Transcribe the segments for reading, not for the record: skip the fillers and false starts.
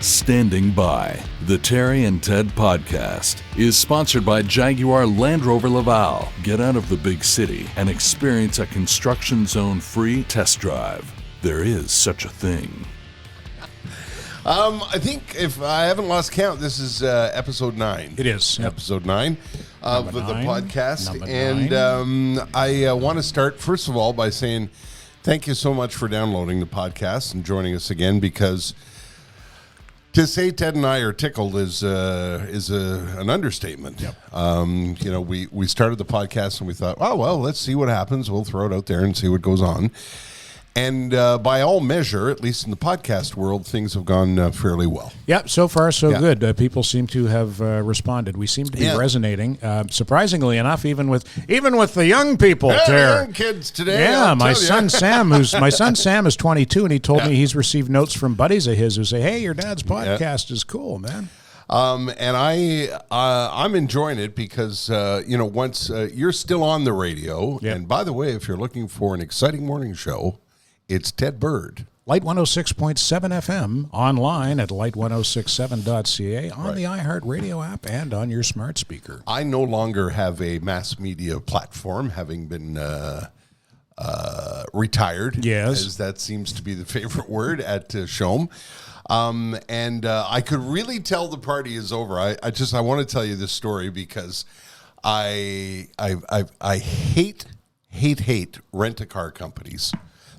Standing by. The Terry and Ted podcast is sponsored by Jaguar Land Rover Laval. Get out of the big city and experience a construction zone free test drive. There is such a thing. I think if I haven't lost count, this is episode 9. It is. Yep. Episode 9 of the podcast. Number and 9. I want to start, first of all, by saying thank you so much for downloading the podcast and joining us again, because to say Ted and I are tickled is an understatement. Yep. We started the podcast and we thought, oh, well, let's see what happens. We'll throw it out there and see what goes on. And by all measure, at least in the podcast world, things have gone fairly well. Yep, so far so good. People seem to have responded. We seem to be resonating, surprisingly enough, even with the young people. The young kids today. Yeah, my son Sam is 22, and he told me he's received notes from buddies of his who say, "Hey, your dad's podcast is cool, man." And I'm enjoying it because once you're still on the radio, and by the way, if you're looking for an exciting morning show, it's Ted Bird. Light 106.7 FM, online at light1067.ca, on the iHeartRadio app, and on your smart speaker. I no longer have a mass media platform, having been retired. Yes. As that seems to be the favorite word at Shome. And I could really tell the party is over. I want to tell you this story because I hate rent-a-car companies.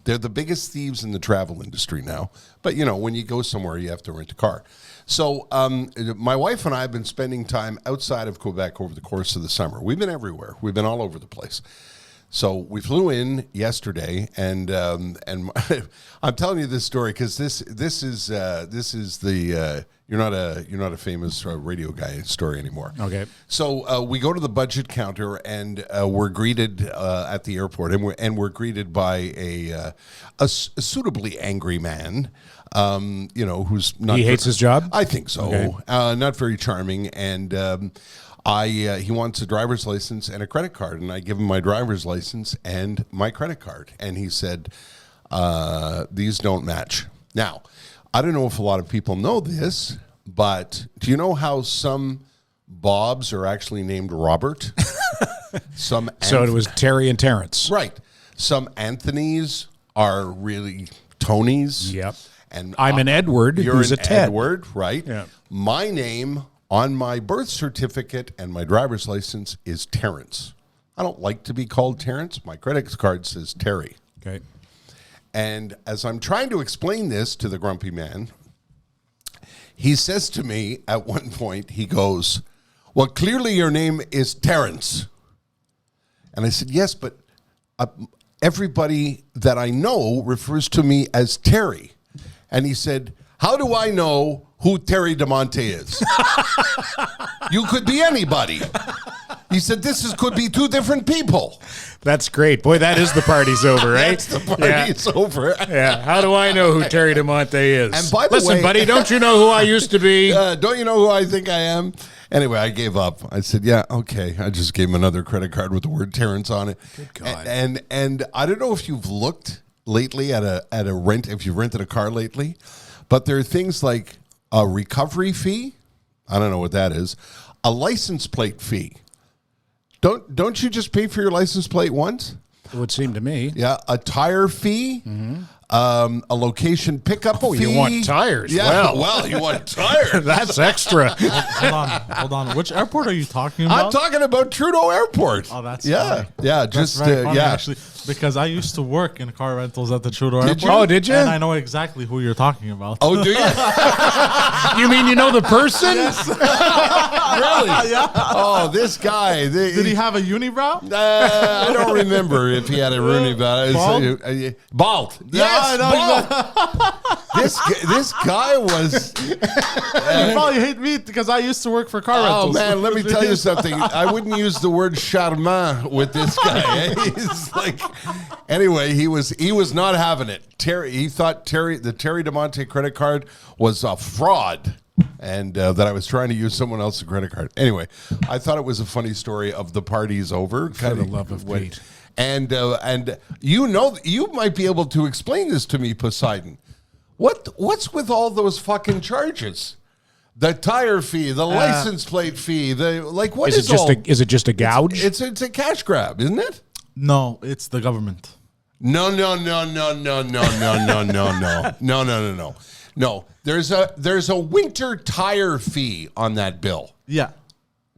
They're the biggest thieves in the travel industry now. But, when you go somewhere, you have to rent a car. So my wife and I have been spending time outside of Quebec over the course of the summer. We've been everywhere. We've been all over the place. So we flew in yesterday, and I'm telling you this story because this is the you're not a famous radio guy story anymore. Okay. So we go to the budget counter, and we're greeted at the airport, and we're greeted by a suitably angry man. Who's not. He hates his job? I think so. Okay. Not very charming, and. He wants a driver's license and a credit card, and I give him my driver's license and my credit card, and he said, these don't match. Now, I don't know if a lot of people know this, but do you know how some Bobs are actually named Robert? So it was Terry and Terrence. Right. Some Anthonys are really Tonys. Yep. And I'm an Edward, who's a Ted. Edward, right? Yeah. My name on my birth certificate and my driver's license is Terrence. I don't like to be called Terrence. My credit card says Terry. Okay. And as I'm trying to explain this to the grumpy man, he says to me at one point, he goes, "Well, clearly your name is Terrence." And I said, "Yes, but everybody that I know refers to me as Terry." And he said, "How do I know who Terry DiMonte is?" You could be anybody. He said, could be two different people. That's great. Boy, that is the party's over, right? That's the party's over. Yeah. How do I know who Terry DiMonte is? And by the Listen, way, buddy, don't you know who I used to be? Don't you know who I think I am? Anyway, I gave up. I said, yeah, okay. I just gave him another credit card with the word Terrence on it. Good God. And I don't know if you've looked lately at a rent, if you've rented a car lately, but there are things like a recovery fee. I don't know what that is. A license plate fee. Don't you just pay for your license plate once? It would seem to me. Yeah, a tire fee. A location pickup fee. You want tires? Yeah, well, you want tires. That's extra. Hold on. Which airport are you talking about? I'm talking about Trudeau Airport. Oh, that's funny. Yeah. Just very funny, yeah. actually, because I used to work in car rentals at the Trudeau Airport. You? Oh, did you? And I know exactly who you're talking about. Oh, do you? You mean you know the person? Yes. Really? Yeah. Oh, this guy. Did he have a unibrow? I don't remember if he had a unibrow. Bald? Bald. Yes, bald. This guy was. You probably hate me because I used to work for car rentals. Oh man, let me tell you something. I wouldn't use the word charmant with this guy. He's like, anyway, he was not having it. He thought the Terry DiMonte credit card was a fraud, and that I was trying to use someone else's credit card. Anyway, I thought it was a funny story of the party's over. For the love of Pete. And you might be able to explain this to me, Poseidon. What's with all those fucking charges? The tire fee, the license plate fee, what Is it just a gouge? It's a cash grab, isn't it? No, it's the government. No. No. There's a winter tire fee on that bill. Yeah.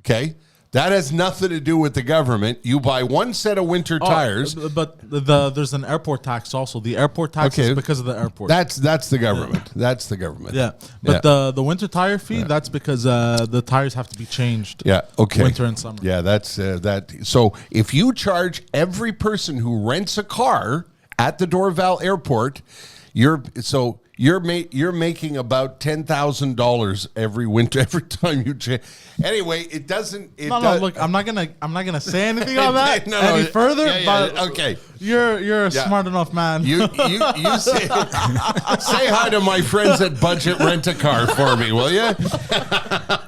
Okay? That has nothing to do with the government. You buy one set of winter tires. But there's an airport tax also. The airport tax is because of the airport. That's the government. That's the government. Yeah. But the winter tire fee, that's because the tires have to be changed. Yeah, okay. Winter and summer. Yeah, that's that. So if you charge every person who rents a car at the Dorval Airport, you're making about $10,000 every winter every time you change. Anyway, it doesn't. Look, I'm not gonna say anything on that any further. But okay, you're a smart enough man. You say hi to my friends at Budget Rent a Car for me, will you?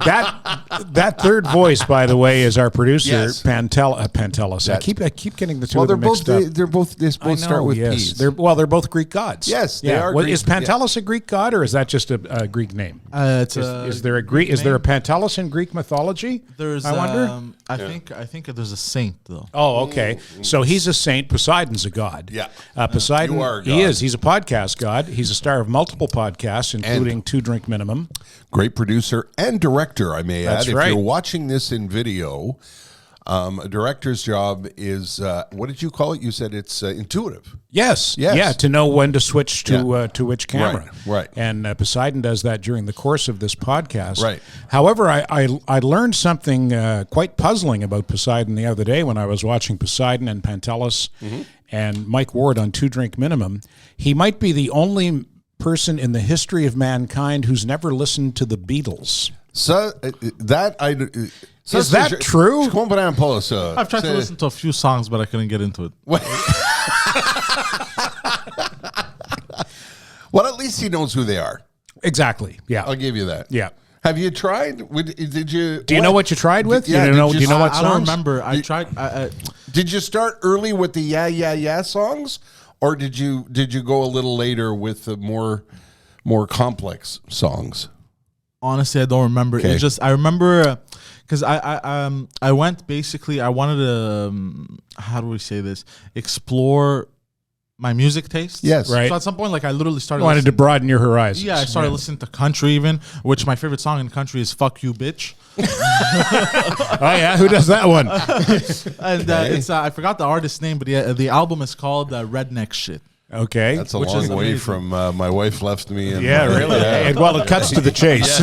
That third voice, by the way, is our producer, Yes. Pantelis. I keep getting the two of them mixed up. They both start with P's. They're both Greek gods. Yes, they are Greek, Is Pantelis a Greek god, or is that just a Greek name? Is there a Pantelis in Greek mythology? There's. I wonder. I think there's a saint though. Oh, okay. So he's a saint. Poseidon's a god. Yeah. Poseidon. You are a god. He is. He's a podcast god. He's a star of multiple podcasts, including Two Drink Minimum. Great producer and director, I may That's add. right. If you're watching this in video, a director's job is, what did you call it? You said it's intuitive. Yes. Yes. Yeah, to know when to switch to which camera. Right. And Poseidon does that during the course of this podcast. Right. However, I learned something quite puzzling about Poseidon the other day when I was watching Poseidon and Pantelis and Mike Ward on Two Drink Minimum. He might be the only person in the history of mankind who's never listened to the Beatles. So Is that true? I've tried to listen to a few songs, but I couldn't get into it. Well, at least he knows who they are. Exactly. Yeah. I'll give you that. Yeah. Have you tried? Did you? Do you know what you tried with? Yeah, do you know what I songs? don't remember. I tried. Did you start early with the yeah songs, or did you go a little later with the more complex songs? Honestly, I don't remember. Okay. It's just I remember because I went basically. I wanted to how do we say this? Explore my music tastes. Yes. Right. So at some point, like I literally started. I wanted to broaden your horizons. Yeah, I started listening to country even, which my favorite song in country is "Fuck You, Bitch." Oh yeah, who does that one? And it's I forgot the artist's name, but the album is called Redneck Shit. Okay. That's a Which long is way amazing. from my wife left me. And Yeah, really. Yeah. And, well, it cuts to the chase.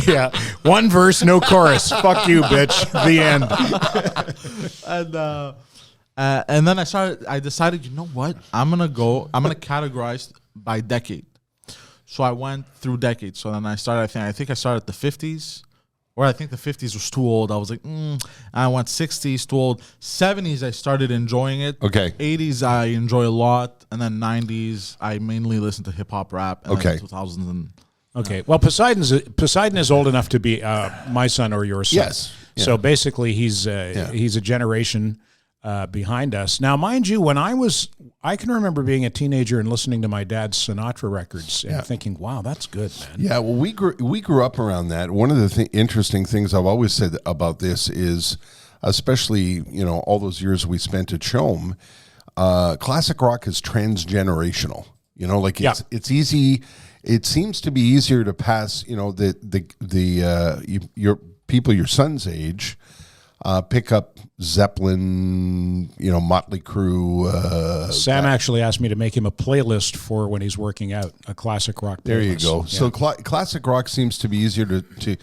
Yeah. One verse, no chorus. Fuck you, bitch. The end. And then I decided, you know what? I'm gonna categorize by decade. So I went through decades. So then I started. I think I started at the 50s, or I think the 50s was too old. I was like, I went 60s too old. 70s I started enjoying it. Okay. 80s I enjoy a lot, and then 90s I mainly listen to hip hop rap. And Okay. then 2000s and Okay. Well, Poseidon is old enough to be my son or your son. Yes. Yeah. So basically, he's a generation behind us. Now, mind you, when I can remember being a teenager and listening to my dad's Sinatra records and thinking, "Wow, that's good, man." Yeah, well, we grew up around that. One of the interesting things I've always said about this is, especially all those years we spent at CHOM, classic rock is transgenerational. It's easy. It seems to be easier to pass. Your people your son's age. Pick up Zeppelin, Motley Crue. Sam actually asked me to make him a playlist for when he's working out, a classic rock playlist. There you go. Yeah. So classic rock seems to be easier to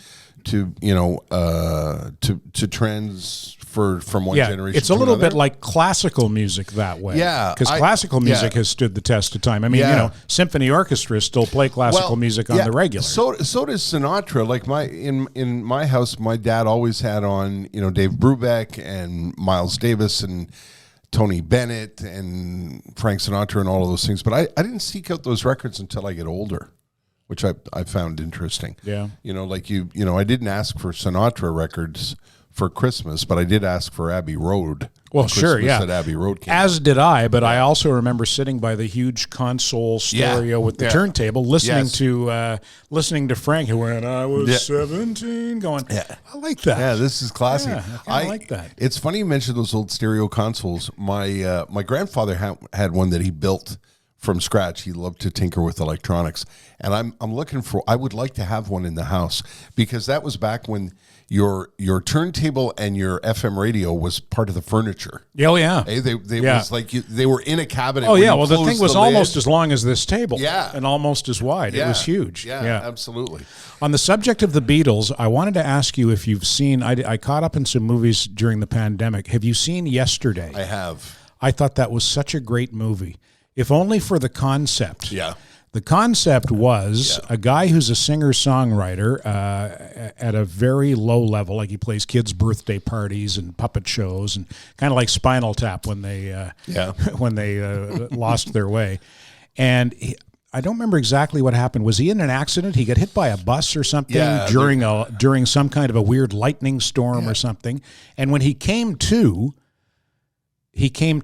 transfer from one generation. It's a to little another. bit like classical music that way. Yeah, because classical music has stood the test of time. I mean, symphony orchestras still play classical music on the regular. So does Sinatra. Like in my house, my dad always had on Dave Brubeck and Miles Davis and Tony Bennett and Frank Sinatra and all of those things. But I didn't seek out those records until I get older, which I found interesting. Yeah. I didn't ask for Sinatra records for Christmas, but I did ask for Abbey Road Well, sure, Christmas yeah. at Abbey Road came As did I, but I also remember sitting by the huge console stereo with the turntable, listening to Frank, who when I was 17, going, I like that. Yeah, this is classy. Yeah, I like that. It's funny you mentioned those old stereo consoles. My grandfather had one that he built from scratch. He loved to tinker with electronics, and I'm looking for. I would like to have one in the house because that was back when your turntable and your FM radio was part of the furniture. Oh yeah, They was like they were in a cabinet. Oh yeah, well the thing was almost as long as this table. Yeah, and almost as wide. Yeah. It was huge. Yeah, absolutely. On the subject of the Beatles, I wanted to ask you if you've seen. I caught up in some movies during the pandemic. Have you seen Yesterday? I have. I thought that was such a great movie, if only for the concept. Yeah. The concept was a guy who's a singer-songwriter at a very low level, like he plays kids' birthday parties and puppet shows, and kind of like Spinal Tap when they when they lost their way. And I don't remember exactly what happened. Was he in an accident? He got hit by a bus or something during some kind of a weird lightning storm or something. And when he came to. He came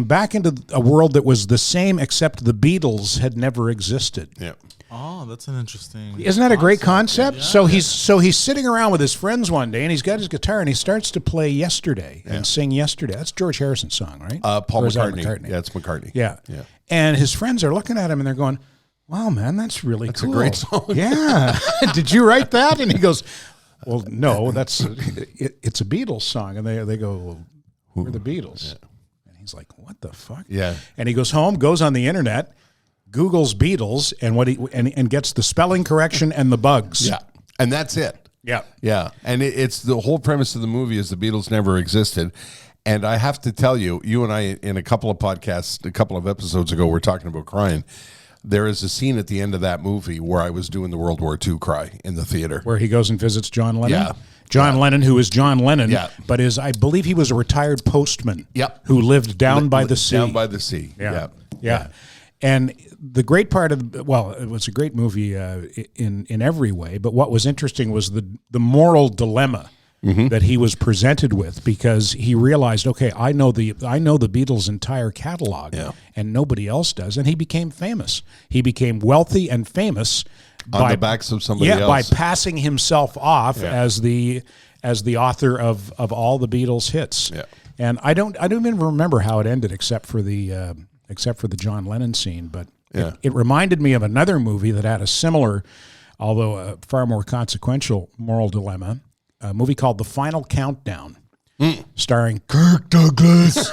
back into a world that was the same, except the Beatles had never existed. Yeah. Oh, that's an interesting. Isn't that a great concept? Yeah. So he's sitting around with his friends one day, and he's got his guitar, and he starts to play Yesterday and sing Yesterday. That's George Harrison's song, right? Paul McCartney. Yeah, it's McCartney. Yeah. And his friends are looking at him, and they're going, "Wow, man, that's really cool. That's a great song." Yeah. Did you write that? And he goes, "Well, no, it's a Beatles song." And they go, "Well, we're the Beatles." Yeah. And he's like, "What the fuck?" Yeah. And he goes home, goes on the internet, Googles Beatles, and gets the spelling correction and the bugs. Yeah. And that's it. Yeah. Yeah. And it's the whole premise of the movie is the Beatles never existed. And I have to tell you, you and I, in a couple of podcasts, a couple of episodes ago, we're talking about crying. There is a scene at the end of that movie where I was doing the World War II cry in the theater. Where he goes and visits John Lennon? Yeah. John Lennon, who is John Lennon, but I believe he was a retired postman who lived down by the sea. Down by the sea, yeah. And the great part of, it was a great movie in every way, but what was interesting was the moral dilemma that he was presented with, because he realized, okay, I know the Beatles' entire catalog, and nobody else does, and he became famous. He became wealthy and famous on the backs of somebody else. by passing himself off as the author of all the Beatles hits. Yeah. And I don't even remember how it ended, except for the John Lennon scene. But it reminded me of another movie that had a similar, although far more consequential, moral dilemma. A movie called The Final Countdown, starring Kirk Douglas.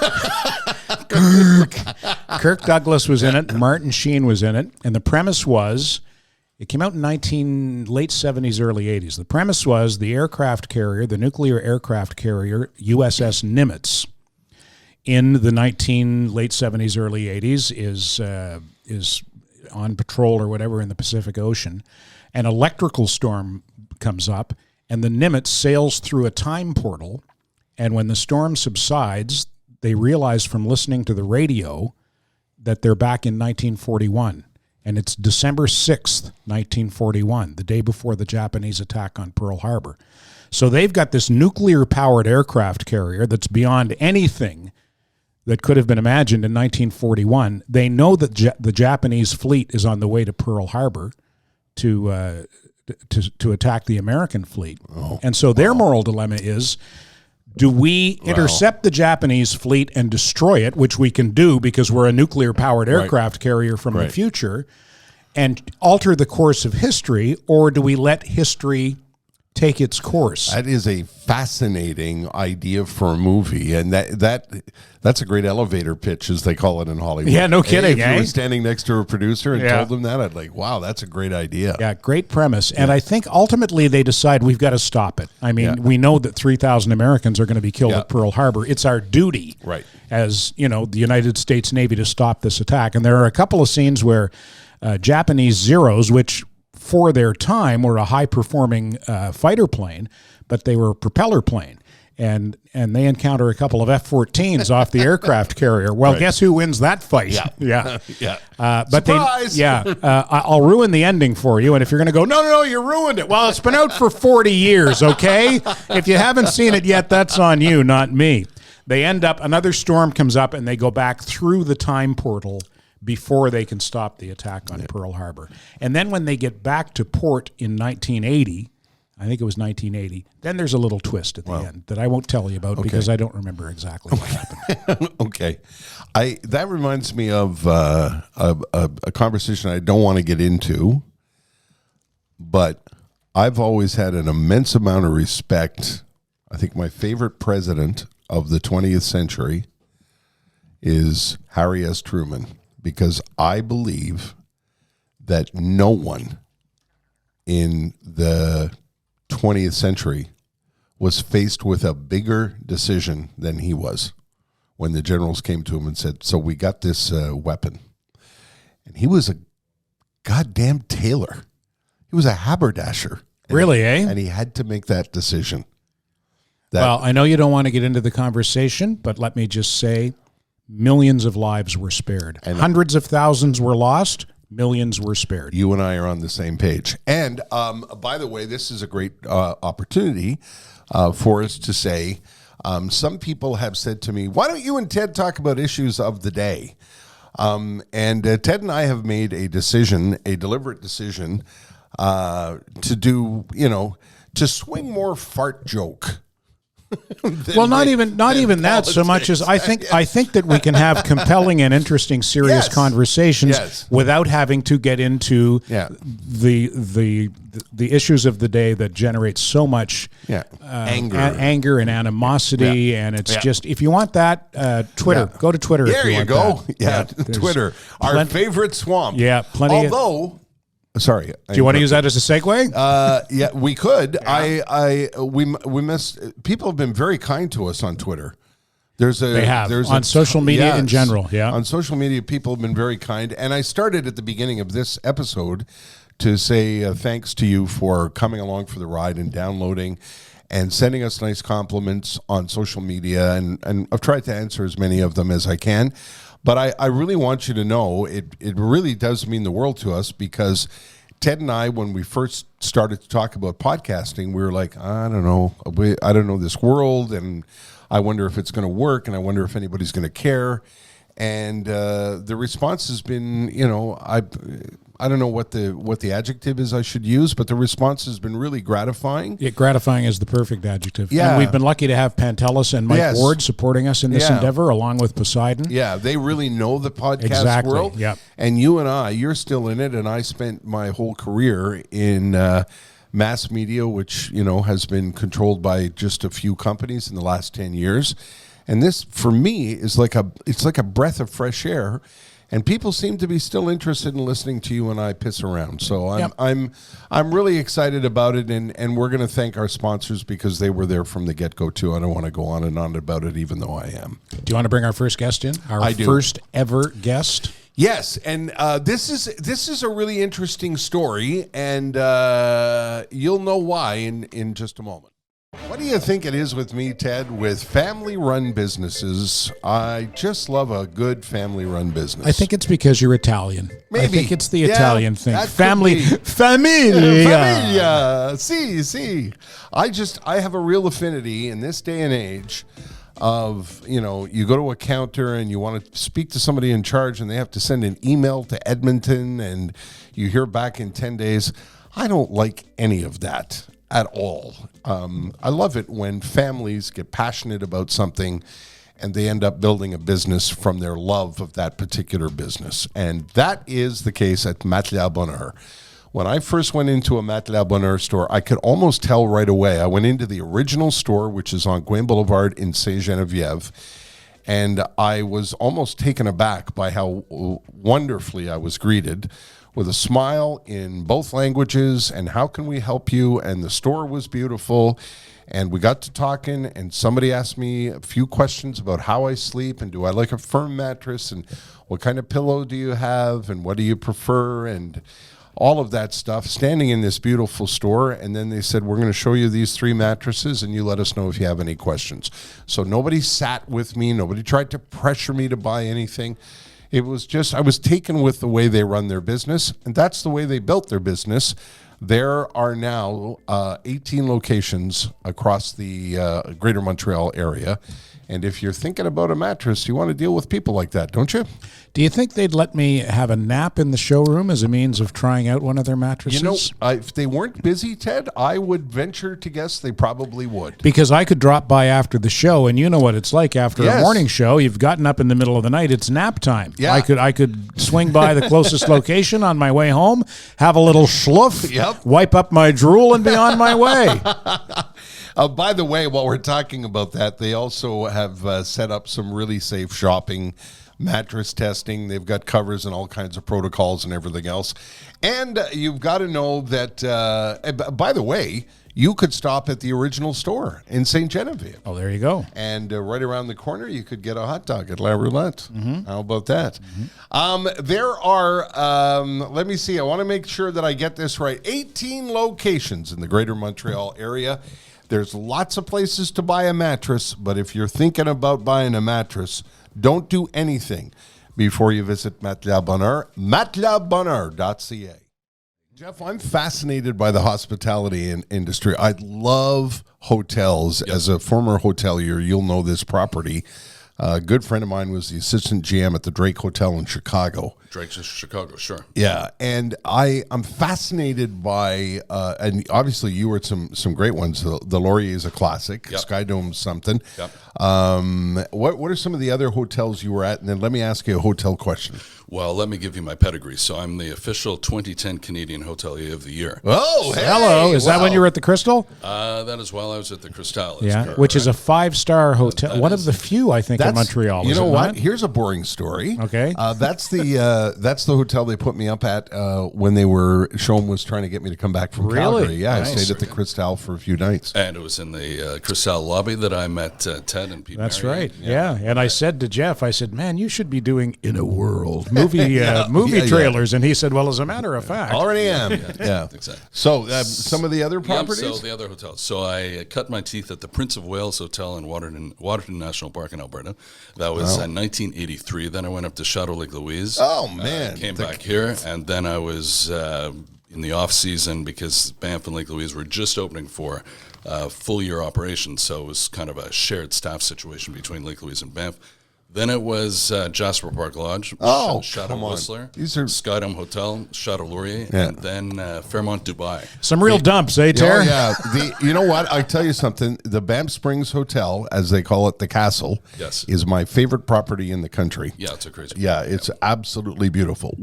Kirk Douglas was in it. Martin Sheen was in it, and the premise was. It came out in late 70s, early 80s. The premise was the nuclear aircraft carrier, USS Nimitz, in the late 70s, early 80s, is on patrol or whatever in the Pacific Ocean. An electrical storm comes up, and the Nimitz sails through a time portal, and when the storm subsides, they realize from listening to the radio that they're back in 1941. And it's December 6th, 1941, the day before the Japanese attack on Pearl Harbor. So they've got this nuclear-powered aircraft carrier that's beyond anything that could have been imagined in 1941. They know that the Japanese fleet is on the way to Pearl Harbor to attack the American fleet. And so their moral dilemma is, do we intercept the Japanese fleet and destroy it, which we can do because we're a nuclear-powered aircraft carrier from the future, and alter the course of history, or do we let history take its course? That is a fascinating idea for a movie, and that's a great elevator pitch, as they call it in Hollywood. Yeah, no kidding. If you were standing next to a producer and told them that, I'd like, wow, that's a great idea. Yeah, great premise. And I think ultimately they decide we've got to stop it. I mean, we know that 3,000 Americans are going to be killed at Pearl Harbor. It's our duty as, the United States Navy to stop this attack. And there are a couple of scenes where Japanese Zeros, which for their time were a high-performing fighter plane, but they were a propeller plane. And they encounter a couple of F-14s off the aircraft carrier. Well, guess who wins that fight? Yeah. But surprise! I'll ruin the ending for you. And if you're going to go, no, you ruined it. Well, it's been out for 40 years, okay? If you haven't seen it yet, that's on you, not me. They end up, another storm comes up, and they go back through the time portal before they can stop the attack on Pearl Harbor. And then when they get back to port in 1980, I think it was 1980, then there's a little twist at the end that I won't tell you about because I don't remember exactly what happened. Okay. That reminds me of a conversation I don't want to get into, but I've always had an immense amount of respect. I think my favorite president of the 20th century is Harry S. Truman, because I believe that no one in the 20th century was faced with a bigger decision than he was when the generals came to him and said, so we got this weapon. And he was a goddamn tailor. He was a haberdasher. Really, And he had to make that decision. Well, I know you don't want to get into the conversation, but let me just say millions of lives were spared. And hundreds of thousands were lost. Millions were spared. You and I are on the same page. And by the way, this is a great opportunity for us to say, some people have said to me, why don't you and Ted talk about issues of the day? And Ted and I have made a deliberate decision to do, to swing more fart joke. Well, not even that so much as I think that we can have compelling and interesting, serious conversations without having to get into the issues of the day that generate so much anger and animosity, and it's just, if you want that, Twitter, go to Twitter. There if you go. That. Twitter, our favorite swamp. Yeah, plenty. Sorry. Do you want to use that as a segue? Yeah, we could. Yeah. We missed. People have been very kind to us on Twitter. They have on social media in general. Yeah, on social media, people have been very kind. And I started at the beginning of this episode to say thanks to you for coming along for the ride and downloading and sending us nice compliments on social media. And I've tried to answer as many of them as I can. But I really want you to know it really does mean the world to us, because Ted and I, when we first started to talk about podcasting, we were like, I don't know this world, and I wonder if it's going to work, and I wonder if anybody's going to care. And the response has been, I don't know what the adjective is I should use, but the response has been really gratifying. Yeah, gratifying is the perfect adjective. Yeah. And we've been lucky to have Pantelis and Mike Ward supporting us in this endeavor, along with Poseidon. Yeah, they really know the podcast world. Yep. And you and you're still in it, and I spent my whole career in mass media, which, has been controlled by just a few companies in the last 10 years. And this, for me, is like a breath of fresh air. And people seem to be still interested in listening to you and I piss around. So I'm really excited about it, and we're going to thank our sponsors because they were there from the get-go too. I don't want to go on and on about it, even though I am. Do you want to bring our first guest in? Our first ever guest? Yes, and this is a really interesting story, and you'll know why in just a moment. What do you think it is with me, Ted, with family-run businesses? I just love a good family-run business. I think it's because you're Italian. Maybe. I think it's the Italian thing. Familia. See. I have a real affinity in this day and age of, you go to a counter and you want to speak to somebody in charge and they have to send an email to Edmonton and you hear back in 10 days. I don't like any of that at all. I love it when families get passionate about something and they end up building a business from their love of that particular business. And that is the case at Matelas Bonheur. When I first went into a Matelas Bonheur store, I could almost tell right away. I went into the original store, which is on Gouin Boulevard in Saint-Geneviève, and I was almost taken aback by how wonderfully I was greeted, with a smile in both languages, and how can we help you? And the store was beautiful, and we got to talking, and somebody asked me a few questions about how I sleep, and do I like a firm mattress, and what kind of pillow do you have, and what do you prefer, and all of that stuff, standing in this beautiful store. And then they said, we're going to show you these 3 mattresses, and you let us know if you have any questions. So nobody sat with me. Nobody tried to pressure me to buy anything. It was just, I was taken with the way they run their business, and that's the way they built their business. There are now 18 locations across the greater Montreal area, And if you're thinking about a mattress, you want to deal with people like that, don't you? Do you think they'd let me have a nap in the showroom as a means of trying out one of their mattresses? You know, if they weren't busy, Ted, I would venture to guess they probably would. Because I could drop by after the show, and you know what it's like after Yes. a morning show. You've gotten up in the middle of the night. It's nap time. Yeah. I could swing by the closest location on my way home, have a little schloof, Yep. wipe up my drool, and be on my way. By the way, while we're talking about that, they also have set up some really safe shopping, mattress testing. They've got covers and all kinds of protocols and everything else. And you've got to know that, by the way, you could stop at the original store in St. Genevieve. Oh, there you go. And right around the corner, you could get a hot dog at La Roulette. How about that? There are, let me see, I want to make sure that I get this right, 18 locations in the greater Montreal area. There's lots of places to buy a mattress, but if you're thinking about buying a mattress, don't do anything before you visit Matelas Bonheur, matelasbonheur.ca. Jeff, I'm fascinated by the hospitality industry. I love hotels. Yep. As a former hotelier, you'll know this property. A good friend of mine was the assistant GM at the Drake Hotel in Chicago. Drake's in Chicago, sure. Yeah, and I'm fascinated by, and obviously you were at some great ones. The Laurier is a classic. Yep. Skydome's something. Yep. What are some of the other hotels you were at? And then let me ask you a hotel question. Well, let me give you my pedigree. So I'm the official 2010 Canadian Hotelier of the Year. Oh, hey, Hello. Is that wow. when you were at the Crystal? That is while I was at the Cristal. Yeah, correct. which is a 5-star hotel. One of the few, I think, in Montreal. You is know it what? not? Here's a boring story. Okay. That's the hotel they put me up at when they were Shom was trying to get me to come back from Really? Calgary. Yeah, Nice. I stayed at the Cristal for a few nights. And it was in the Cristal lobby that I met Ted and Pete. That's Marion. right. Yeah. And I said to Jeff, I said, man, you should be doing In a World movie Yeah, trailers. And he said, well, as a matter of fact. Already am. Yeah. Exactly. So some of the other properties? So the other hotels. So I cut my teeth at the Prince of Wales Hotel in Waterton National Park in Alberta. That was 1983. Then I went up to Chateau Lake Louise. Oh, man. Came back here. And then I was in the off season because Banff and Lake Louise were just opening for full year operations. So it was kind of a shared staff situation between Lake Louise and Banff. Then it was Jasper Park Lodge, Chateau come on. Whistler, These are Skydome Hotel, Chateau Laurier, Yeah. and then Fairmont Dubai. Some real dumps, eh, Oh, Terry? yeah. You know what? I tell you something. The Banff Springs Hotel, as they call it, the Castle, Yes. is my favorite property in the country. Yeah, it's a crazy. Yeah, it's absolutely beautiful.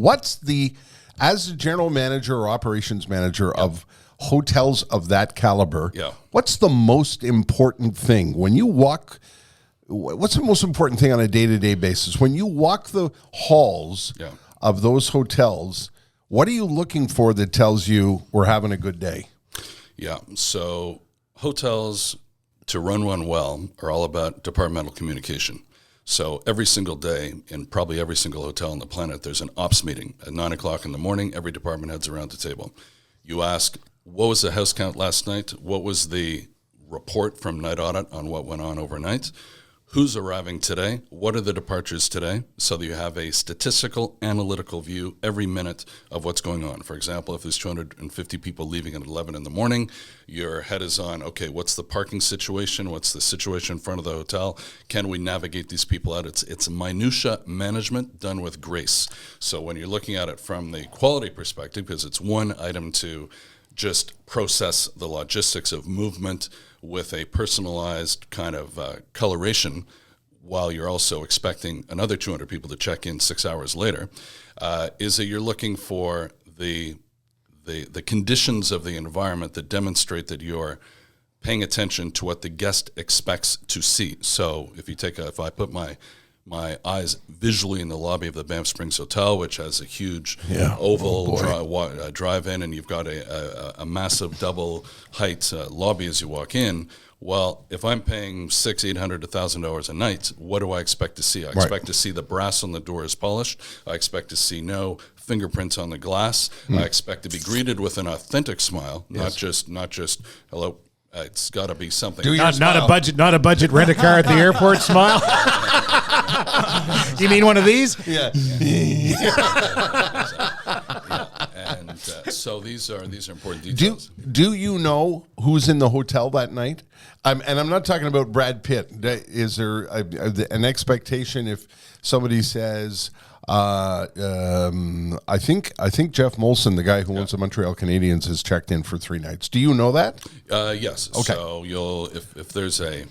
As a general manager or operations manager of hotels of that caliber, Yeah. what's the most important thing when you walk? What's the most important thing on a day-to-day basis when you walk the halls Yeah. of those hotels? What are you looking for that tells you we're having a good day? Yeah. So hotels, to run one well, are all about departmental communication. So every single day, in probably every single hotel on the planet, there's an ops meeting at 9 o'clock in the morning. Every department heads around the table. You ask, what was the house count last night? What was the report from night audit on what went on overnight? Who's arriving today? What are the departures today? So that you have a statistical, analytical view every minute of what's going on. For example, if there's 250 people leaving at 11 in the morning, your head is on, okay, what's the parking situation? What's the situation in front of the hotel? Can we navigate these people out? It's minutia management done with grace. So when you're looking at it from the quality perspective, because it's one item to just process the logistics of movement with a personalized kind of coloration, while you're also expecting another 200 people to check in 6 hours later, is that you're looking for the conditions of the environment that demonstrate that you're paying attention to what the guest expects to see. So if I put my eyes visually in the lobby of the Banff Springs Hotel, which has a huge oval drive-in, and you've got a massive double height lobby as you walk in. Well, if I'm paying $600, $800, $1,000 a night, what do I expect to see? I expect to see the brass on the door is polished. I expect to see no fingerprints on the glass. I expect to be greeted with an authentic smile, not just hello. It's got to be something. Not a budget rent a car at the airport smile. You mean one of these? Yeah. And So these are important details. Do you know who's in the hotel that night? And I'm not talking about Brad Pitt. Is there an expectation if somebody says, I think Jeff Molson, the guy who owns the Montreal Canadiens, has checked in for 3 nights. Do you know that? Yes. Okay. So if there's a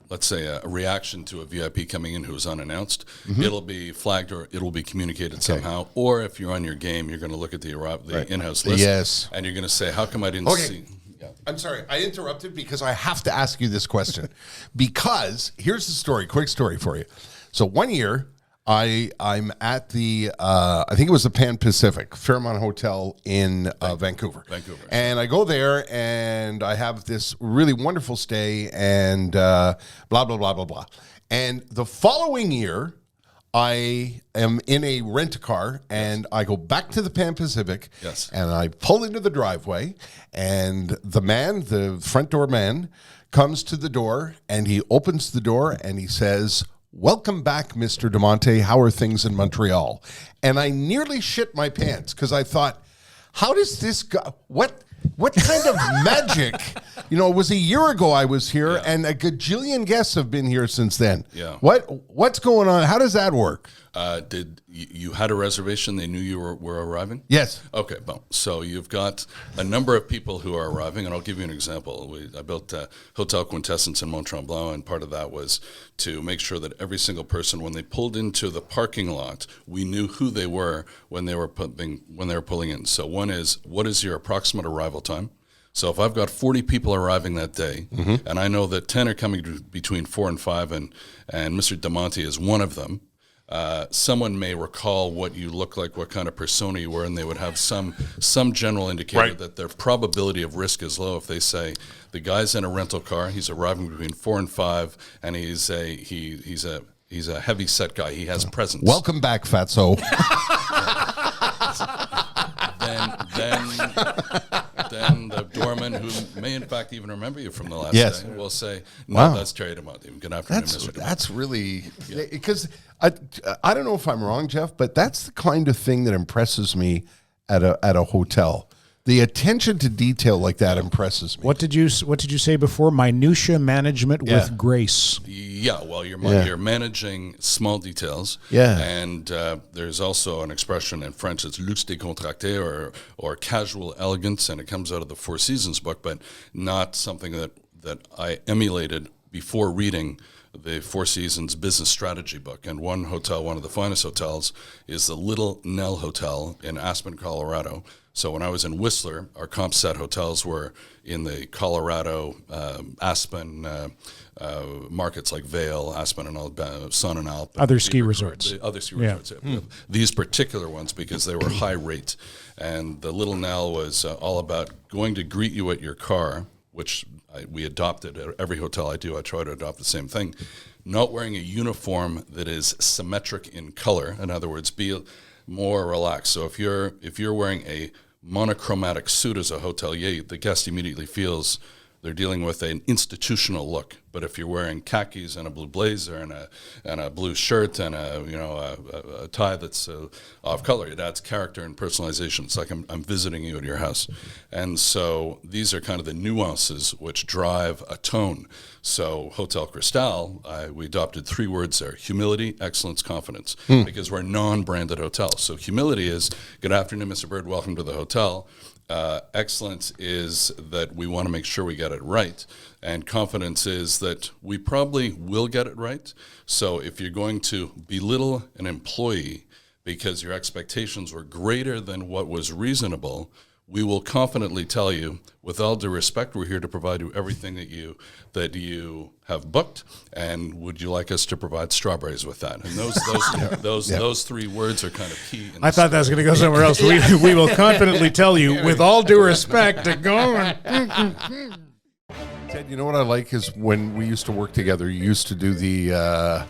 let's say a reaction to a VIP coming in who's unannounced, it'll be flagged or it'll be communicated somehow. Or if you're on your game, you're going to look at the in-house list, Yes, and you're going to say, "How come I didn't see?" Yeah. I'm sorry, I interrupted because I have to ask you this question. Because here's the story, quick story for you. So one year, I'm at the I think it was the Pan Pacific Fairmont Hotel in Vancouver. And I go there and I have this really wonderful stay and blah blah blah blah blah. And the following year, I am in a rent-a-car and I go back to the Pan Pacific. Yes. And I pull into the driveway and the front door man, comes to the door and he opens the door and he says, "Welcome back, Mr. DiMonte. How are things in Montreal?" And I nearly shit my pants because I thought, how does this go? What kind of magic? It was a year ago I was here, and a gajillion guests have been here since then. Yeah. What's going on? How does that work? Did you had a reservation? They knew you were arriving? Yes. Okay, well, so you've got a number of people who are arriving, and I'll give you an example. I built Hotel Quintessence in Montreal, and part of that was to make sure that every single person, when they pulled into the parking lot, we knew who they were when they were pulling in. So one is, what is your approximate arrival time? So if I've got 40 people arriving that day, and I know that 10 are coming between 4 and 5, and Mr. DiMonte is one of them, someone may recall what you look like, what kind of persona you were, and they would have some general indicator that their probability of risk is low. If they say the guy's in a rental car, he's arriving between 4 and 5, and he's a heavy set guy. He has presence. Welcome back, Fatso. Then the doorman, who may in fact even remember you from the last day, will say, "No, that's Terry DiMonte. Good afternoon, Mr. DiMonte." That's really because I don't know if I'm wrong, Jeff, but that's the kind of thing that impresses me at a hotel. The attention to detail like that impresses me. What did you say before? Minutia management with grace. Yeah, well, you're managing small details. Yeah. And there's also an expression in French, it's luxe décontracté or casual elegance, and it comes out of the Four Seasons book, but not something that I emulated before reading the Four Seasons business strategy book. And one hotel, one of the finest hotels, is the Little Nell Hotel in Aspen, Colorado. So when I was in Whistler, our comp set hotels were in the Colorado, Aspen markets like Vail, Aspen, and Sun and Alp. Other ski resorts. The other ski resorts. Yeah. These particular ones, because they were high rate. And the Little Nell was all about going to greet you at your car, which we adopted at every hotel I do. I try to adopt the same thing. Not wearing a uniform that is symmetric in color. In other words, be more relaxed. So if you're wearing a monochromatic suit as a hotelier, the guest immediately feels they're dealing with an institutional look. But if you're wearing khakis and a blue blazer and a blue shirt and a tie that's off color, it adds character and personalization. It's like I'm visiting you at your house. And so these are kind of the nuances which drive a tone. So Hotel Cristal, we adopted 3 words there: humility, excellence, confidence, because we're a non-branded hotel. So humility is, good afternoon, Mr. Bird, welcome to the hotel. Excellence is that we want to make sure we get it right. And confidence is that we probably will get it right. So if you're going to belittle an employee because your expectations were greater than what was reasonable, we will confidently tell you, with all due respect, we're here to provide you everything that you have booked, and would you like us to provide strawberries with that? And those 3 words are kind of key. I thought that was going to go somewhere else. We will confidently tell you, with all due respect, to go and... Ted, you know what I like is when we used to work together, you used to do the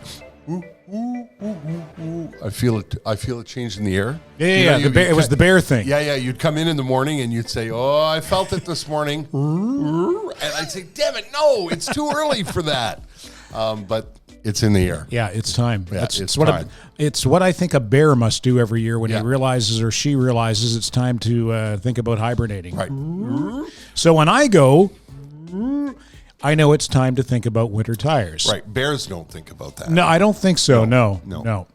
I feel it change in the air. Yeah, it was the bear thing. Yeah, you'd come in the morning and you'd say, "Oh, I felt it this morning," and I'd say, "Damn it, no, it's too early for that." But It's in the air. Yeah, it's time. Yeah, That's it's what time. it's what I think a bear must do every year when Yeah. he realizes or she realizes it's time to think about hibernating. Right. So when I go, I know it's time to think about winter tires. Right. Bears don't think about that. No, I don't think so. No.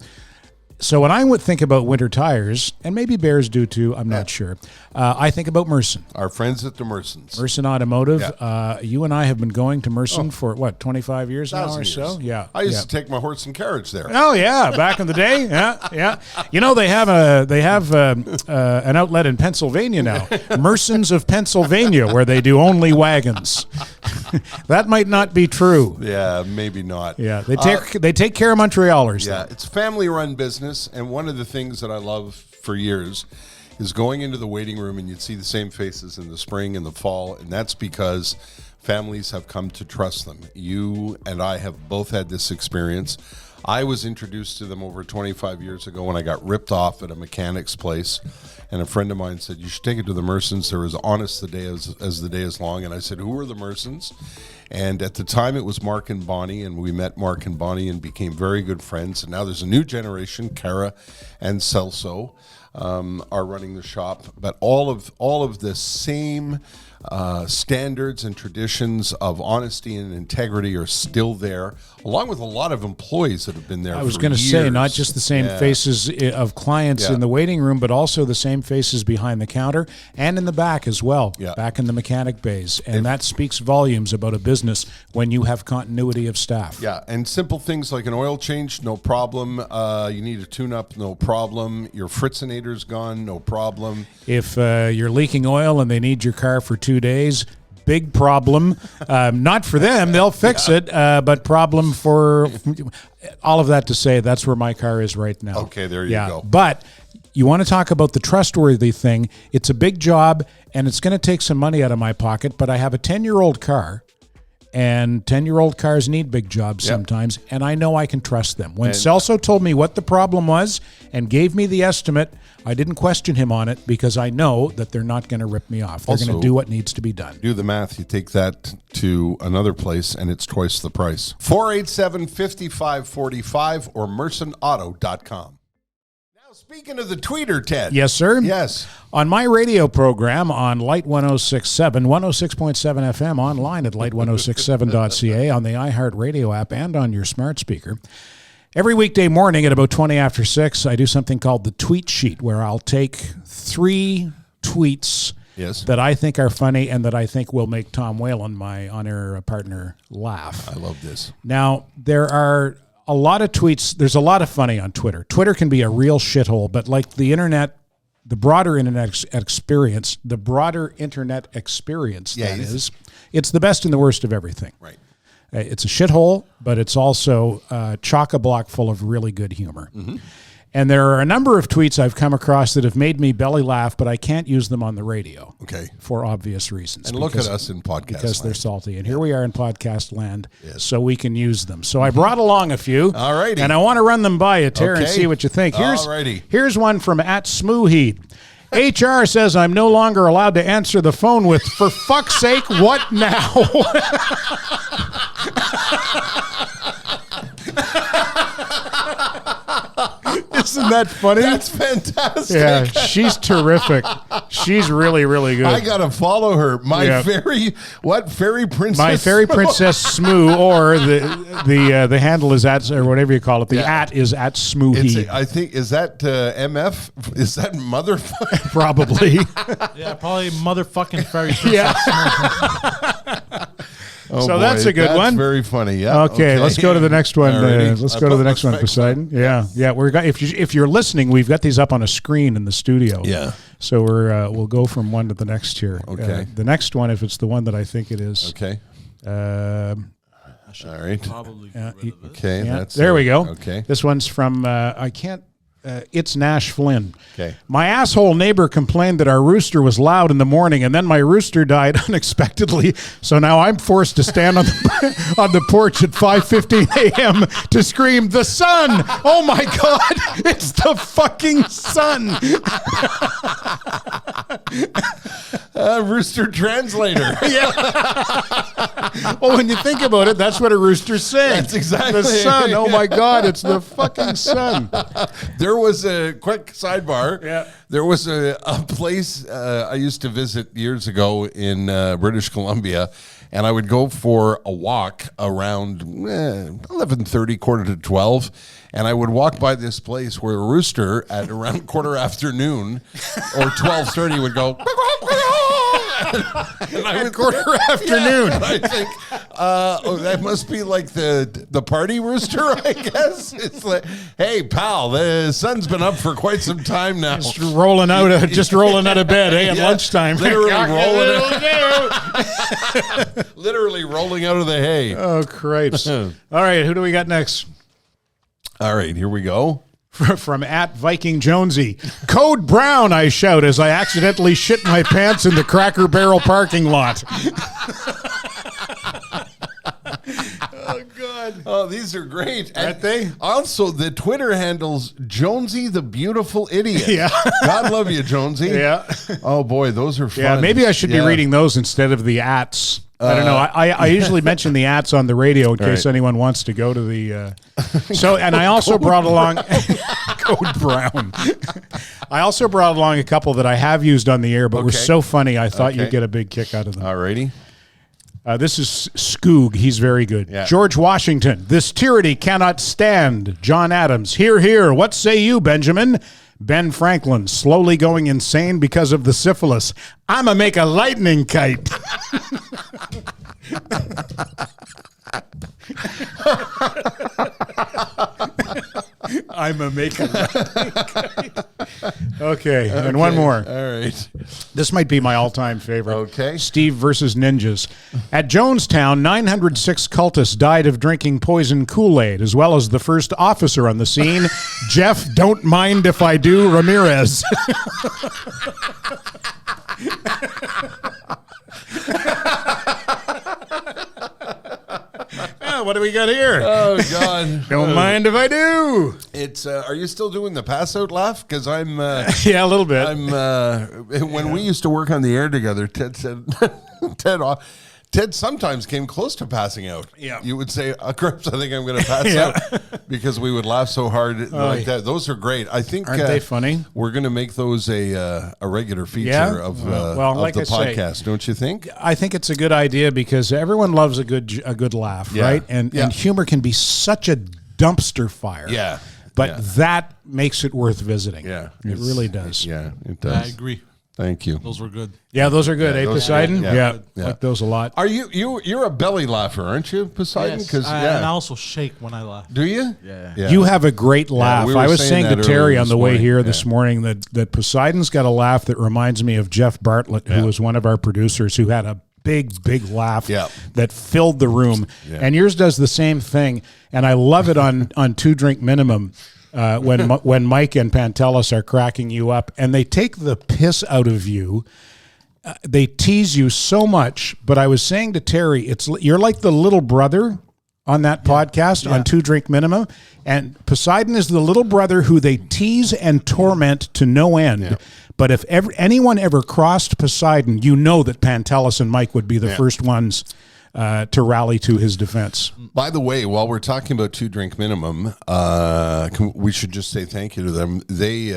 So when I would think about winter tires, and maybe bears do too, I'm not sure. I think about Merson. Our friends at the Mersons. Merson Automotive. Yeah. You and I have been going to Merson for, 25 years now or so? Yeah. I used to take my horse and carriage there. Oh yeah, back in the day, yeah. You know they have an outlet in Pennsylvania now, Mersons of Pennsylvania, where they do only wagons. That might not be true. Yeah, maybe not. Yeah, they take care of Montrealers. Yeah, though. it's a family-run business, and one of the things that I love for years is going into the waiting room and you'd see the same faces in the spring and the fall, and that's because families have come to trust them. You and I have both had this experience. I was introduced to them over 25 years ago when I got ripped off at a mechanic's place, and a friend of mine said, you should take it to the Mersons. They're as honest the day as the day is long. And I said, who are the Mersons? And at the time it was Mark and Bonnie, and we met Mark and Bonnie and became very good friends. And now there's a new generation, Cara and Celso, are running the shop. But all of the same standards and traditions of honesty and integrity are still there, along with a lot of employees that have been there. I was going to say, not just the same faces of clients in the waiting room, but also the same faces behind the counter and in the back as well, back in the mechanic bays. And that speaks volumes about a business when you have continuity of staff. Yeah, and simple things like an oil change, no problem. You need a tune-up, no problem. Your fritzinator's gone, no problem. If you're leaking oil and they need your car for 2 days, big problem. Not for them, they'll fix it, but problem for all of that to say, that's where my car is right now. Okay, there you go. But you want to talk about the trustworthy thing. It's a big job, and it's going to take some money out of my pocket, but I have a 10-year-old car, and 10-year-old cars need big jobs sometimes, and I know I can trust them. When Celso told me what the problem was and gave me the estimate, I didn't question him on it because I know that they're not going to rip me off. They're going to do what needs to be done. Do the math. You take that to another place, and it's twice the price. 487-5545 or mersonauto.com. Now, speaking of the tweeter, Ted. Yes, sir. Yes. On my radio program on Light 106.7, 106.7 FM, online at light1067.ca, on the iHeartRadio app, and on your smart speaker. Every weekday morning at about 20 after 6, I do something called the tweet sheet, where I'll take 3 tweets that I think are funny and that I think will make Tom Whalen, my on-air partner, laugh. I love this. Now, there are a lot of tweets. There's a lot of funny on Twitter. Twitter can be a real shithole, but like the internet, the broader internet experience, it's the best and the worst of everything. Right. It's a shithole, but it's also chock-a-block full of really good humor. Mm-hmm. And there are a number of tweets I've come across that have made me belly laugh, but I can't use them on the radio. Okay. For obvious reasons. And look at us in podcast because land. They're salty. And here we are in podcast land, so we can use them. So I brought along a few. All righty. And I want to run them by you, Terry, and see what you think. Here's one from @Smooheed. HR says I'm no longer allowed to answer the phone with, for fuck's sake, what now? Isn't that funny? That's fantastic. Yeah, she's terrific. She's really, really good. I gotta follow her. Fairy princess? My fairy princess Smoo, or the handle is @ or whatever you call it. The @ is @Smooheed. I think is that MF? Is that motherfucker? Probably. Yeah, probably motherfucking fairy princess. Oh so boy, that's a good one. Very funny. Yeah. Okay, let's go to the next one. Let's go to the next one, back Poseidon. Yeah. If you're listening, we've got these up on a screen in the studio. Yeah. So we'll go from one to the next here. Okay. The next one, if it's the one that I think it is. Okay. All right. Probably get rid of this. Okay. Yeah, That's there we go. Okay. This one's from I can't. It's Nash Flynn. Okay. My asshole neighbor complained that our rooster was loud in the morning, and then my rooster died unexpectedly. So now I'm forced to stand on the porch at 5:15 a.m. to scream, "The sun! Oh my God! It's the fucking sun!" Rooster translator. Well, when you think about it, that's what a rooster's saying. That's exactly the sun. Oh my God, it's the fucking sun. There was a quick sidebar. Yeah. There was a place I used to visit years ago in British Columbia, and I would go for a walk around 11:30, 11:45, and I would walk by this place where a rooster at around quarter after noon or 12:30 would go. And I would quarter afternoon. I think that must be like the party rooster, I guess. It's like, hey pal, the sun's been up for quite some time now. Just rolling out of bed, at lunchtime. Literally rolling out of the hay. Oh, cripes. All right, who do we got next? All right, here we go. From at Viking Jonesy. Code Brown, I shout as I accidentally shit my pants in the Cracker Barrel parking lot. Oh, God. Oh, these are great. Aren't they? Also, the Twitter handle's Jonesy the Beautiful Idiot. Yeah. God love you, Jonesy. Yeah. Oh, boy, those are fun. Yeah, maybe I should be reading those instead of the ats. I don't know. I usually mention the ats on the radio in case anyone wants to go to the. And I also brought along Code Brown. I also brought along a couple that I have used on the air, but were so funny I thought you'd get a big kick out of them. All righty. This is Skoog. He's very good. Yeah. George Washington. This tyranny cannot stand. John Adams. Hear, hear. What say you, Benjamin? Ben Franklin, slowly going insane because of the syphilis. I'ma make a lightning kite. I'ma make a lightning kite. Okay, and one more. All right. This might be my all-time favorite. Okay. Steve versus ninjas. At Jonestown, 906 cultists died of drinking poison Kool-Aid, as well as the first officer on the scene, Jeff Don't Mind If I Do Ramirez. What do we got here? Oh, God. Don't mind if I do. It's. Are you still doing the pass out laugh? Because I'm. Yeah, a little bit. When we used to work on the air together, Ted said, Ted sometimes came close to passing out. Yeah. You would say, Crips, I think I'm going to pass out. Because we would laugh so hard like that. Those are great. I think. Aren't they funny? We're going to make those a regular feature of like the I say, podcast, don't you think? I think it's a good idea because everyone loves a good laugh, right? And humor can be such a dumpster fire. Yeah. But that makes it worth visiting. Yeah. It really does. Yeah, it does. I agree. Thank you. Those were good. Yeah, those are good. Yeah, Poseidon? yeah. Like those a lot. Are you're a belly laugher, aren't you, Poseidon? Yes, 'Cause, and I also shake when I laugh. Do you? Yeah. You have a great laugh. we were I was saying saying that to Terry earlier on the this way morning. here this morning that Poseidon's got a laugh that reminds me of Jeff Bartlett, who was one of our producers, who had a big laugh that filled the room. Yeah. And yours does the same thing. And I love it on Two Drink Minimum. When Mike and Pantelis are cracking you up, and they take the piss out of you, they tease you so much. But I was saying to Terry, you're like the little brother on that podcast on Two Drink Minimum, and Poseidon is the little brother who they tease and torment to no end. Yeah. But if anyone ever crossed Poseidon, you know that Pantelis and Mike would be the first ones to rally to his defense. By the way, while we're talking about Two Drink Minimum, we should just say thank you to them. They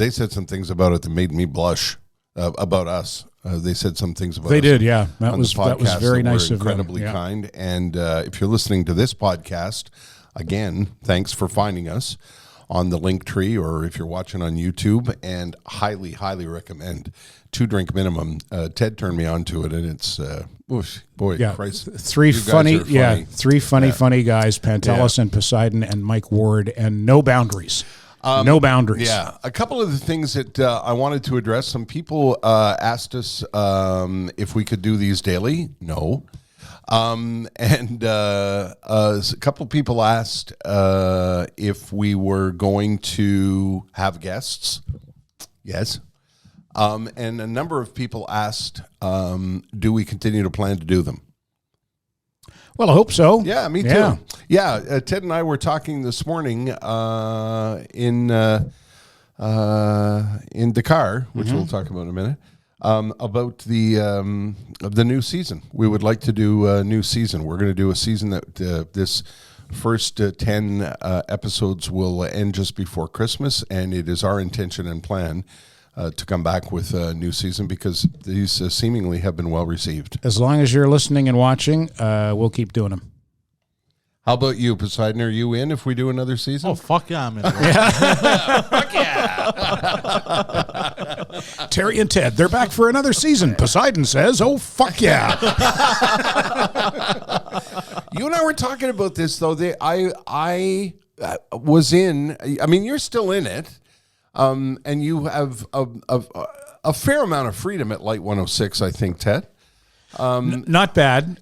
said some things about it that made me blush about us. They said some things about us. They did, yeah. That was very nice of them. Incredibly kind. And if you're listening to this podcast, again, thanks for finding us on the link tree, or if you're watching on YouTube, and highly recommend Two Drink Minimum. Ted turned me on to it, and it's Christ, three funny guys, Pantelis and Poseidon and Mike Ward, and no boundaries. No boundaries. Yeah. A couple of the things that I wanted to address. Some people asked us if we could do these daily. No. And a couple of people asked if we were going to have guests. Yes. And a number of people asked, do we continue to plan to do them? Well, I hope so. Yeah, me too. Yeah, Ted and I were talking this morning in the car, which we'll talk about in a minute. about the new season. We would like to do a new season. We're going to do a season that this first 10 episodes will end just before Christmas, and it is our intention and plan to come back with a new season because these seemingly have been well received. As long as you're listening and watching, we'll keep doing them. How about you, Poseidon? Are you in if we do another season? Oh, fuck yeah, I'm in. Fuck yeah! Terry and Ted, they're back for another season. Poseidon says, oh, fuck yeah. You and I were talking about this, though. I was in, I mean, you're still in it, and you have a fair amount of freedom at Light 106, I think, Ted. Not bad.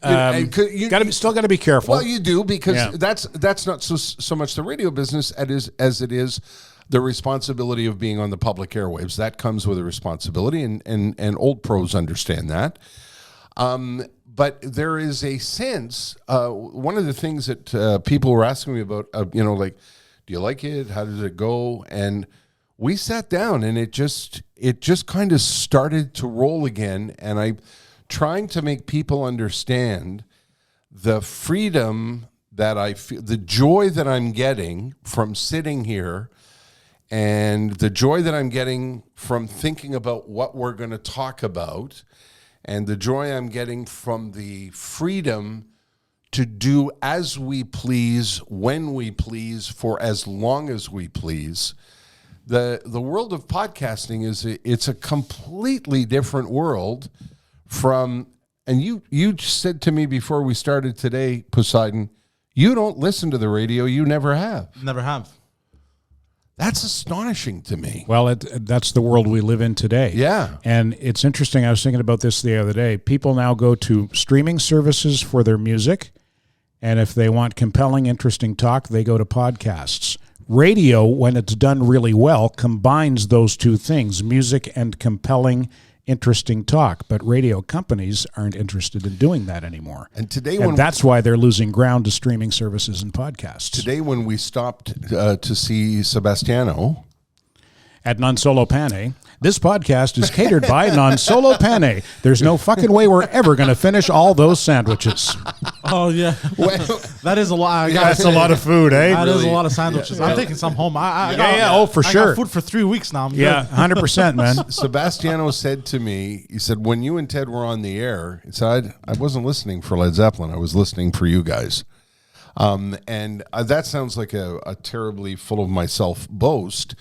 Still got to be careful. Well, you do, because that's not so much the radio business as it is the responsibility of being on the public airwaves. That comes with a responsibility, and old pros understand that. But there is a sense, one of the things that people were asking me about, like, do you like it? How does it go? And we sat down, and it just kind of started to roll again, and I'm trying to make people understand the freedom that I feel, the joy that I'm getting from sitting here, and the joy that I'm getting from thinking about what we're going to talk about, and the joy I'm getting from the freedom to do as we please, when we please, for as long as we please. The world of podcasting it's a completely different world from, and you said to me before we started today, Poseidon, you don't listen to the radio. You never have. Never have. That's astonishing to me. Well, that's the world we live in today. Yeah. And it's interesting. I was thinking about this the other day. People now go to streaming services for their music. And if they want compelling, interesting talk, they go to podcasts. Radio, when it's done really well, combines those two things, music and compelling, interesting talk. But radio companies aren't interested in doing that anymore. And today, that's why they're losing ground to streaming services and podcasts. Today, when we stopped to see Sebastiano at Non Solo Pane, this podcast is catered by Non Solo Pane. There's no fucking way we're ever going to finish all those sandwiches. Oh, yeah. That is a lot. That's a lot of food, eh? That is a lot of sandwiches. I'm taking some home. For sure. I got food for 3 weeks now. I'm good. 100%, man. Sebastiano said to me, he said, when you and Ted were on the air, he said, I wasn't listening for Led Zeppelin. I was listening for you guys. And that sounds like a terribly full of myself boast.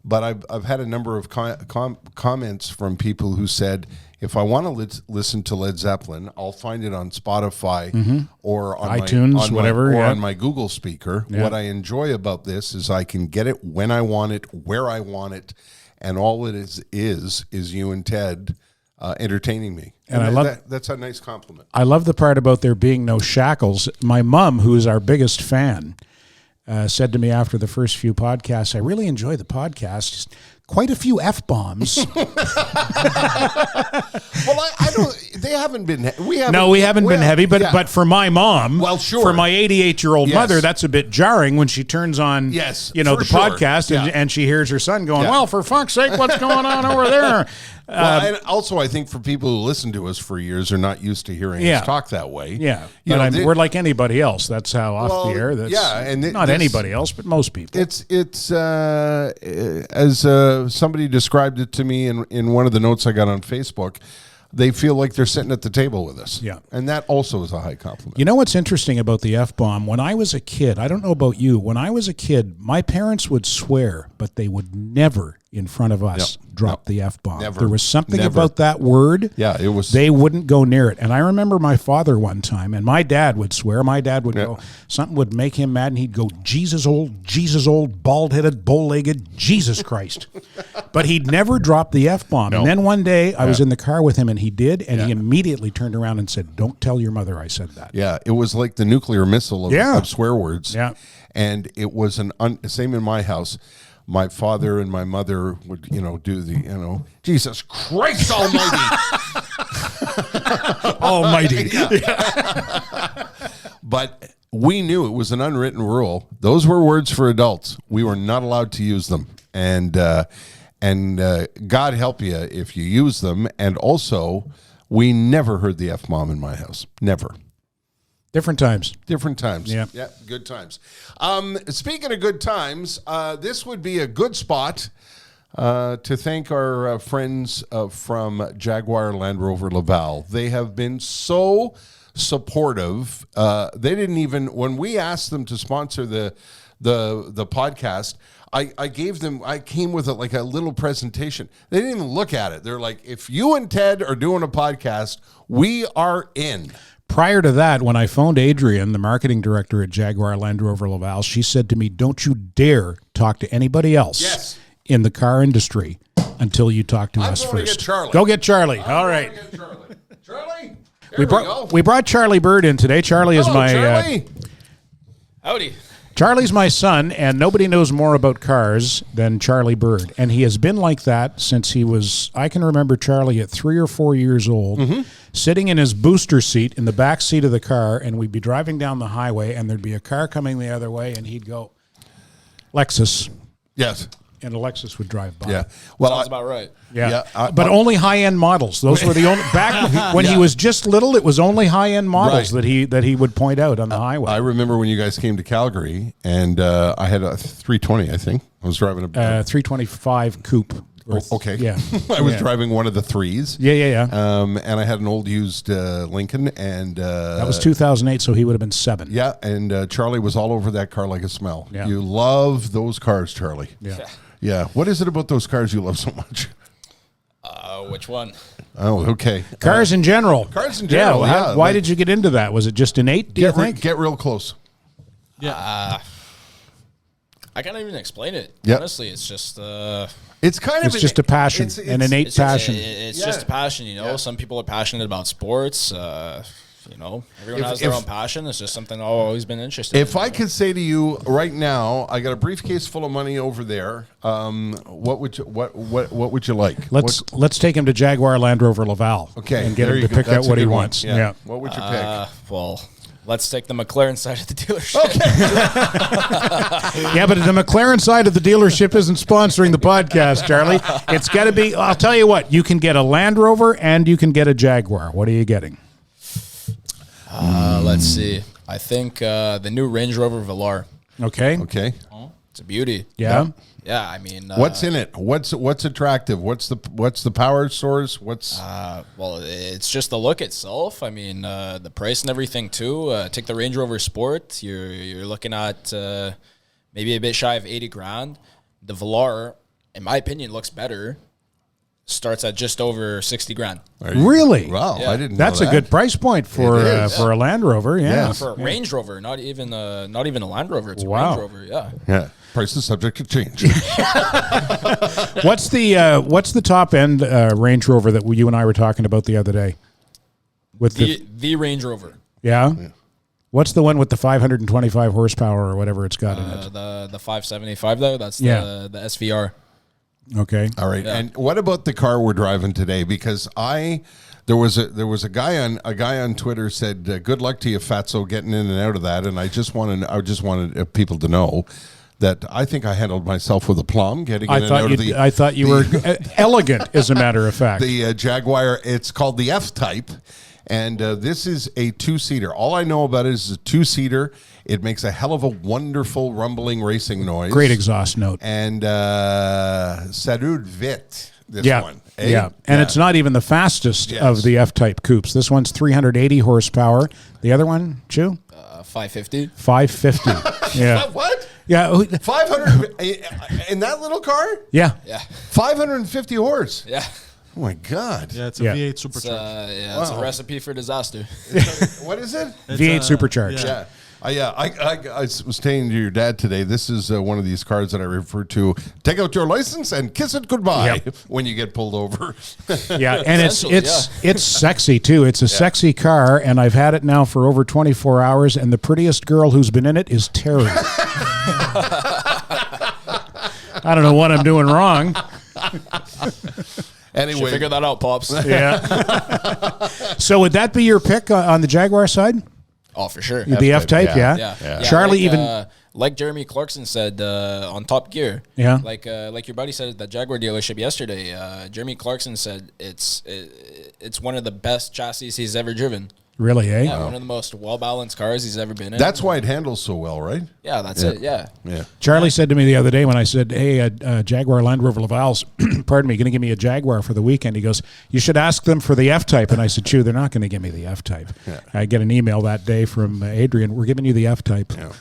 But I've had a number of comments from people who said, if I want to listen to Led Zeppelin, I'll find it on Spotify or on iTunes, on my Google speaker. Yeah. What I enjoy about this is I can get it when I want it, where I want it, and all it is you and Ted entertaining me. And I love that's a nice compliment. I love the part about there being no shackles. My mom, who is our biggest fan, said to me after the first few podcasts, I really enjoy the podcast. Quite a few F-bombs. Well, I don't. They haven't been. We haven't been heavy. But for my mom, well, sure. For my 88-year-old mother, that's a bit jarring when she turns on, the podcast and she hears her son going, "Well, for fuck's sake, what's going on over there?" And also, I think for people who listen to us for years are not used to hearing us talk that way. Yeah, we're like anybody else. That's how off the air. That's, not anybody else, but most people. It's as somebody described it to me in one of the notes I got on Facebook. They feel like they're sitting at the table with us. Yeah. And that also is a high compliment. You know what's interesting about the F-bomb? When I was a kid, I don't know about you, when I was a kid, my parents would swear, but they would never, in front of us, drop the F-bomb. Never. There was something about that word. Yeah, it was. They wouldn't go near it. And I remember my father one time, and my dad would swear. My dad would go, something would make him mad, and he'd go, Jesus old, bald-headed, bow-legged, Jesus Christ. But he'd never drop the F-bomb. No. And then one day, I was in the car with him, and he did, and he immediately turned around and said, don't tell your mother I said that. Yeah, it was like the nuclear missile of swear words. Yeah. And it was same in my house. My father and my mother would, do the, Jesus Christ Almighty. Almighty. But we knew it was an unwritten rule. Those were words for adults. We were not allowed to use them. And and God help you if you use them. And also, we never heard the F-bomb in my house. Never. Different times. Different times. Yeah. Yeah, good times. Speaking of good times, this would be a good spot to thank our friends from Jaguar Land Rover Laval. They have been so supportive. They didn't even, when we asked them to sponsor the podcast, I came with like a little presentation. They didn't even look at it. They're like, if you and Ted are doing a podcast, we are in. Prior to that, when I phoned Adrian, the marketing director at Jaguar Land Rover Laval, she said to me, don't you dare talk to anybody else in the car industry until you talk to us first. Get Charlie. Go get Charlie. All right. Charlie, we brought Charlie Bird in today. Charlie is my Charlie. Howdy. Charlie's my son, and nobody knows more about cars than Charlie Bird. And he has been like that since he was, I can remember Charlie at 3 or 4 years old, sitting in his booster seat in the back seat of the car, and we'd be driving down the highway, and there'd be a car coming the other way, and he'd go, Lexus. Yes. And a Lexus would drive by. Yeah. Well, Sounds about right. Yeah. But only high-end models. Those were the only, back when he was just little, it was only high-end models that he would point out on the highway. I remember when you guys came to Calgary, and I had a 320, I think. I was driving a 325 coupe. Okay. Yeah. I was driving one of the threes. Yeah. And I had an old used Lincoln, and That was 2008, so he would have been 7. yeah, and Charlie was all over that car like a smell. Yeah. You love those cars, Charlie. Yeah. Yeah. What is it about those cars you love so much? Which one? Oh, okay. Cars in general. Cars in general, yeah. Why did you get into that? Was it just innate, do you think? Get real close. I can't even explain it. Yep. Honestly, it's just It's kind of It's just a passion, an innate it's passion. just a passion, you know. Yeah. Some people are passionate about sports. You know, everyone has their own passion. It's just something I've always been interested in. If I could say to you right now, I got a briefcase full of money over there. What would you like? Let's take him to Jaguar Land Rover Laval. Okay, and get there him you to go. pick out That's a what he good one. wants. Yeah. Yeah. What would you pick? Well, let's take the McLaren side of the dealership. Yeah, but the McLaren side of the dealership isn't sponsoring the podcast, Charlie. It's got to be. I'll tell you what. You can get a Land Rover and you can get a Jaguar. What are you getting? Let's see. I think the new Range Rover Velar. Okay. Okay. It's a beauty. Yeah. Yeah, I mean, What's in it? What's attractive? What's the power source? well, it's just the look itself. I mean, the price and everything too. Take the Range Rover Sport. You're looking at maybe a bit shy of 80 grand. The Velar, in my opinion, looks better. Starts at just over 60 grand. Really? Wow, Yeah. I didn't. That's know a good price point for It is. a Land Rover. Yeah. For a Range Rover, not even a Land Rover. It's a Wow. Range Rover. Yeah. Yeah. Price is subject to change. What's the top end Range Rover that you and I were talking about the other day? With The Range Rover. yeah. What's the one with the 525 horsepower or whatever it's got in it? The 575 though. That's Yeah. the SVR. Okay. All right. Yeah. And what about the car we're driving today? Because there was a guy on Twitter said, "Good luck to you, Fatso, getting in and out of that." And I just wanted people to know that I think I handled myself with aplomb getting in and out of the. I thought you were elegant, as a matter of fact. The Jaguar. It's called the F-Type. And this is a 2-seater. All I know about it is a 2-seater. It makes a hell of a wonderful rumbling racing noise. Great exhaust note. And ça roule vite, this one. Eh? Yeah. And it's not even the fastest of the F-Type coupes. This one's 380 horsepower. The other one, Chew? 550. 550. Yeah. What? Yeah. 500 in that little car? Yeah. Yeah. 550 horse. Yeah. Oh, my God. Yeah, it's a Yeah. V8 It's, supercharged. it's a recipe for disaster. What is it? V8 supercharged. Yeah. I was saying to your dad today, this is one of these cars that I refer to, take out your license and kiss it goodbye when you get pulled over. Yeah, and Essentially, it's sexy too. It's a sexy car, and I've had it now for over 24 hours, and the prettiest girl who's been in it is Terry. I don't know what I'm doing wrong. Anyway, Figure that out, Pops. Yeah. So would that be your pick on the Jaguar side? Oh, for sure. The F-Type, yeah. yeah. Yeah. Charlie like, even like Jeremy Clarkson said on Top Gear. Yeah. Like your buddy said at the Jaguar dealership yesterday. Jeremy Clarkson said it's one of the best chassis he's ever driven. Really, eh? Yeah, one of the most well-balanced cars he's ever been in. That's why it handles so well, right? Yeah, that's it. Yeah. Yeah. Charlie said to me the other day when I said, hey, Jaguar Land Rover Laval's, pardon me, going to give me a Jaguar for the weekend. He goes, you should ask them for the F-Type. And I said, Chew, they're not going to give me the F-Type. Yeah. I get an email that day from Adrian, we're giving you the F-Type. Yeah.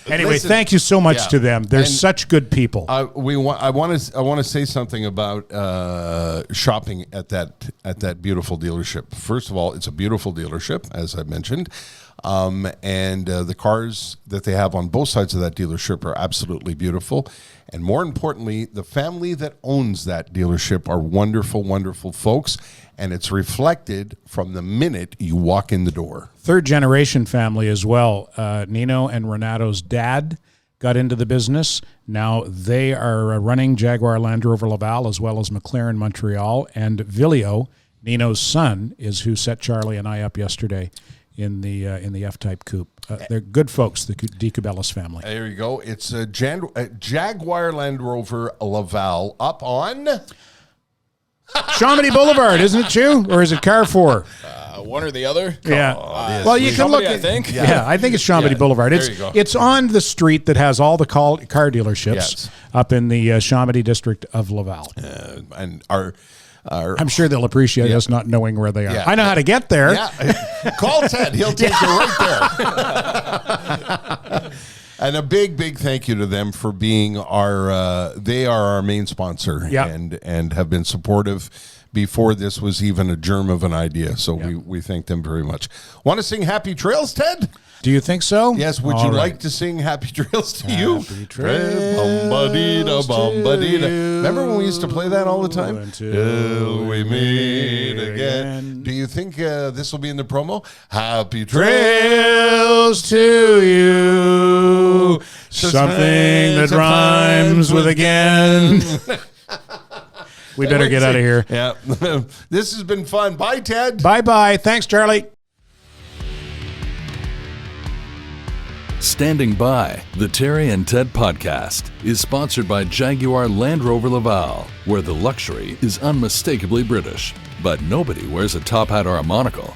Anyway, Listen, thank you so much yeah. to them. They're And such good people. I want to say something about shopping at that beautiful dealership. First of all, it's a beautiful dealership, as I mentioned, and the cars that they have on both sides of that dealership are absolutely beautiful. And more importantly, the family that owns that dealership are wonderful, wonderful folks, and it's reflected from the minute you walk in the door. Third generation family as well. Nino and Renato's dad got into the business. Now they are running Jaguar Land Rover Laval as well as McLaren Montreal. And Vilio, Nino's son, is who set Charlie and I up yesterday in the F-Type coupe. They're good folks, the DiCubellis family. There you go. It's a Jaguar Land Rover Laval up on Chamonix Boulevard, isn't it, Chew? Or is it Carrefour? One or the other. Yeah. Well, you can look Chamonix, at. I think. Yeah, I think it's Chamonix Yeah, Boulevard. there you go. It's on the street that has all the car dealerships Yes. up in the Chamonix district of Laval. and our I'm sure they'll appreciate us not knowing where they are. Yeah. I know how to get there. Yeah. Call Ted. He'll take you right there. And a big, big thank you to them for being they are our main sponsor Yeah. and have been supportive before this was even a germ of an idea. So we thank them very much. Want to sing Happy Trails, Ted? Do you think so? Yes. Would All you right. like to sing Happy Trails to you? Happy trails Bum-ba-dee-da, bum-ba-dee-da. to you. Remember when we used to play that all the time? Until we meet again. again. Do you think this will be in the promo? Happy Trails to you, something that rhymes with again. We better get out of here. Yeah. This has been fun. Bye, Ted. Bye-bye. Thanks, Charlie. Standing by, the Terry and Ted podcast is sponsored by Jaguar Land Rover Laval, where the luxury is unmistakably British, but nobody wears a top hat or a monocle.